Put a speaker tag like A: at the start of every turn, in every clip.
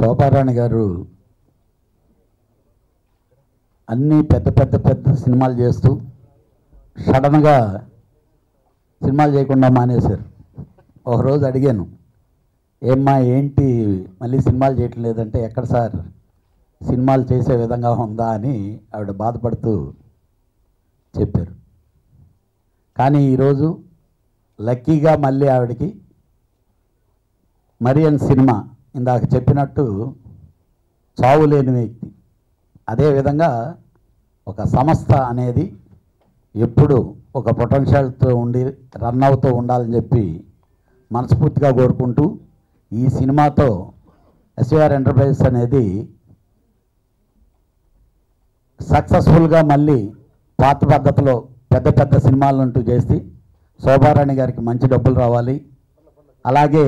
A: శోభారాణి గారు అన్నీ పెద్ద సినిమాలు చేస్తూ సడన్గా సినిమాలు చేయకుండా మానేశారు. ఒకరోజు అడిగాను, ఏమ్మా ఏంటి మళ్ళీ సినిమాలు చేయటం లేదంటే, ఎక్కడ సార్ సినిమాలు చేసే విధంగా ఉందా అని ఆవిడ బాధపడుతూ చెప్పారు. కానీ ఈరోజు లక్కీగా మళ్ళీ ఆవిడకి మరియన్ సినిమా ఇందాక చెప్పినట్టు చావు లేని వ్యక్తి. అదేవిధంగా ఒక సంస్థ అనేది ఎప్పుడు ఒక పొటెన్షియల్తో ఉండి రన్ అవుతూ ఉండాలని చెప్పి మనస్ఫూర్తిగా కోరుకుంటూ, ఈ సినిమాతో ఎస్వీఆర్ ఎంటర్ప్రైజెస్ అనేది సక్సెస్ఫుల్గా మళ్ళీ పాత పద్ధతిలో పెద్ద సినిమాలంటూ చేసి శోభారాణి గారికి మంచి డబ్బులు రావాలి. అలాగే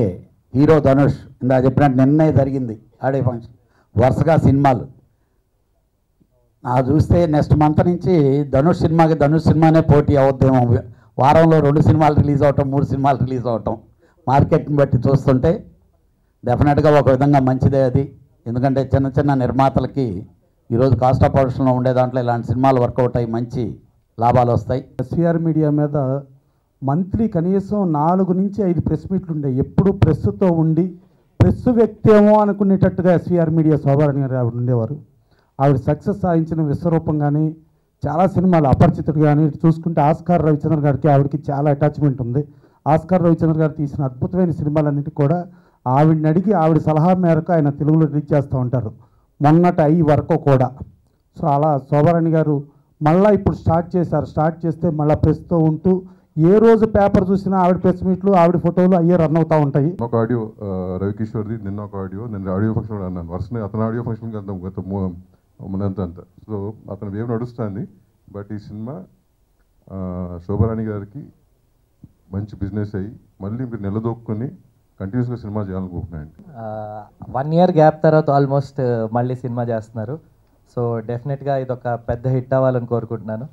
A: హీరో ధనుష్ ఇందా చెప్పినట్టు నిన్నే జరిగింది ఆడియో ఫంక్షన్, వరుసగా సినిమాలు చూస్తే నెక్స్ట్ మంత్ నుంచి ధనుష్ సినిమానే పోటీ అవుద్దేమో. వారంలో 2 సినిమాలు రిలీజ్ అవటం, 3 సినిమాలు రిలీజ్ అవటం, మార్కెట్ని బట్టి చూస్తుంటే డెఫినెట్గా ఒక విధంగా మంచిదే అది. ఎందుకంటే చిన్న నిర్మాతలకి ఈరోజు కాస్ట్ ఆఫ్ ప్రొడక్షన్లో ఉండే దాంట్లో ఇలాంటి సినిమాలు వర్కౌట్ అయ్యి మంచి లాభాలు వస్తాయి.
B: ఎస్వీఆర్ మీడియా మీద మంత్లీ కనీసం 4 నుంచి 5 ప్రెస్ మీట్లు ఉండే, ఎప్పుడు ప్రెస్తో ఉండి ప్రెస్ వ్యక్తి ఏమో అనుకునేటట్టుగా ఎస్వీఆర్ మీడియా శోభారాణి గారు ఆవిడ ఉండేవారు. ఆవిడ సక్సెస్ సాధించిన విశ్వరూపం కానీ, చాలా సినిమాలు అపరిచితుడు కానీ చూసుకుంటే ఆస్కార్ రవిచంద్ర గారికి ఆవిడకి చాలా అటాచ్మెంట్ ఉంది. ఆస్కార్ రవిచంద్ర గారు తీసిన అద్భుతమైన సినిమాలన్నిటి కూడా ఆవిడని అడిగి ఆవిడ సలహా మేరకు ఆయన తెలుగులో రిలీజ్ చేస్తూ ఉంటారు, మొన్నటి అయ్యి వరకు కూడా. సో అలా శోభారాణి గారు మళ్ళీ ఇప్పుడు స్టార్ట్ చేస్తే మళ్ళీ ప్రెస్తో ఉంటూ ఏ రోజు పేపర్ చూసినా ఆవిడ ప్రెస్ మీట్లు, ఆవిడ ఫోటోలు అయ్యే రన్ అవుతూ ఉంటాయి.
C: ఒక ఆడియో రవికిషోర్ది, నిన్న ఒక ఆడియో, నేను ఆడియో ఫంక్షన్ అన్నాను వరుసనే, అతను ఆడియో ఫంక్షన్కి వెళ్తాం అంతా. సో అతను వేవ్ నడుస్తుంది. బట్ ఈ సినిమా శోభారాణి గారికి మంచి బిజినెస్ అయ్యి మళ్ళీ మీరు నిలదొక్కుని కంటిన్యూస్గా సినిమా చేయాలనుకుంటున్నాయండి.
D: 1 year గ్యాప్ తర్వాత ఆల్మోస్ట్ మళ్ళీ సినిమా చేస్తున్నారు. సో డెఫినెట్గా ఇది ఒక పెద్ద హిట్ అవ్వాలని కోరుకుంటున్నాను.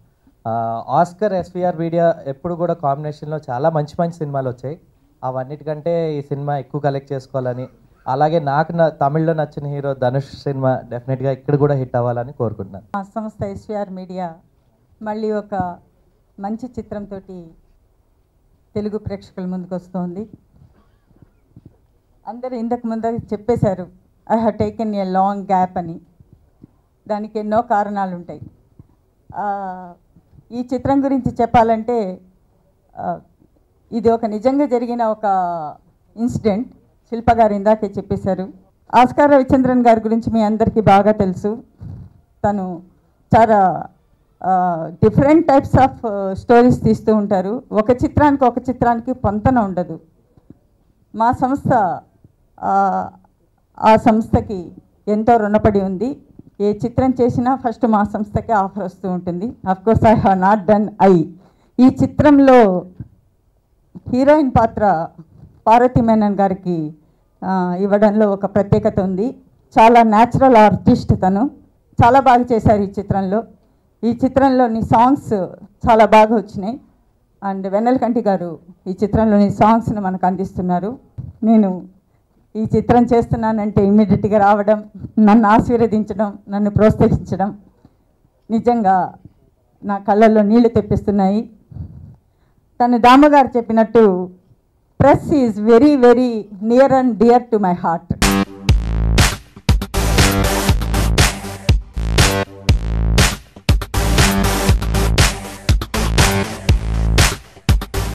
D: ఆస్కర్ ఎస్వీఆర్ మీడియా ఎప్పుడు కూడా కాంబినేషన్లో చాలా మంచి సినిమాలు వచ్చాయి. అవన్నిటికంటే ఈ సినిమా ఎక్కువ కలెక్ట్ చేసుకోవాలని, అలాగే నాకు తమిళ్లో నచ్చిన హీరో ధనుష్ సినిమా డెఫినెట్గా ఇక్కడ కూడా హిట్ అవ్వాలని కోరుకుంటున్నాను.
E: మా సంస్థ ఎస్వీఆర్ మీడియా మళ్ళీ ఒక మంచి చిత్రంతో తెలుగు ప్రేక్షకుల ముందుకు వస్తుంది. అందరూ ఇంతకు ముందు చెప్పేశారు, I have taken a long gap అని. దానికి ఎన్నో కారణాలు ఉంటాయి. ఈ చిత్రం గురించి చెప్పాలంటే ఇది ఒక నిజంగా జరిగిన ఒక ఇన్సిడెంట్. శిల్ప గారు ఇందాకే చెప్పేశారు. ఆస్కార్ రవిచంద్రన్ గారి గురించి మీ అందరికీ బాగా తెలుసు. తను చాలా డిఫరెంట్ టైప్స్ ఆఫ్ స్టోరీస్ తీస్తూ ఉంటారు. ఒక చిత్రానికి పొంతన ఉండదు. మా సంస్థ ఆ సంస్థకి ఎంతో రుణపడి ఉంది. ఏ చిత్రం చేసినా ఫస్ట్ మా సంస్థకే ఆఫర్ వస్తూ ఉంటుంది. Of course I have not done ఈ చిత్రంలో హీరోయిన్ పాత్ర పార్వతీ మేనన్ గారికి ఇవ్వడంలో ఒక ప్రత్యేకత ఉంది. చాలా న్యాచురల్ ఆర్టిస్ట్ తను. చాలా బాగా చేశారు ఈ చిత్రంలో. ఈ చిత్రంలోని సాంగ్స్ చాలా బాగా వచ్చినాయి. అండ్ వెన్నెలకంటి గారు ఈ చిత్రంలోని సాంగ్స్ని మనకు అందిస్తున్నారు. నేను ఈ చిత్రం చేస్తున్నానంటే ఇమ్మీడియట్గా రావడం, నన్ను ఆశీర్వదించడం, నన్ను ప్రోత్సహించడం నిజంగా నా కళ్ళల్లో నీళ్లు తెప్పిస్తున్నాయి. తను దామగారు చెప్పినట్టు press is very near and dear to my heart.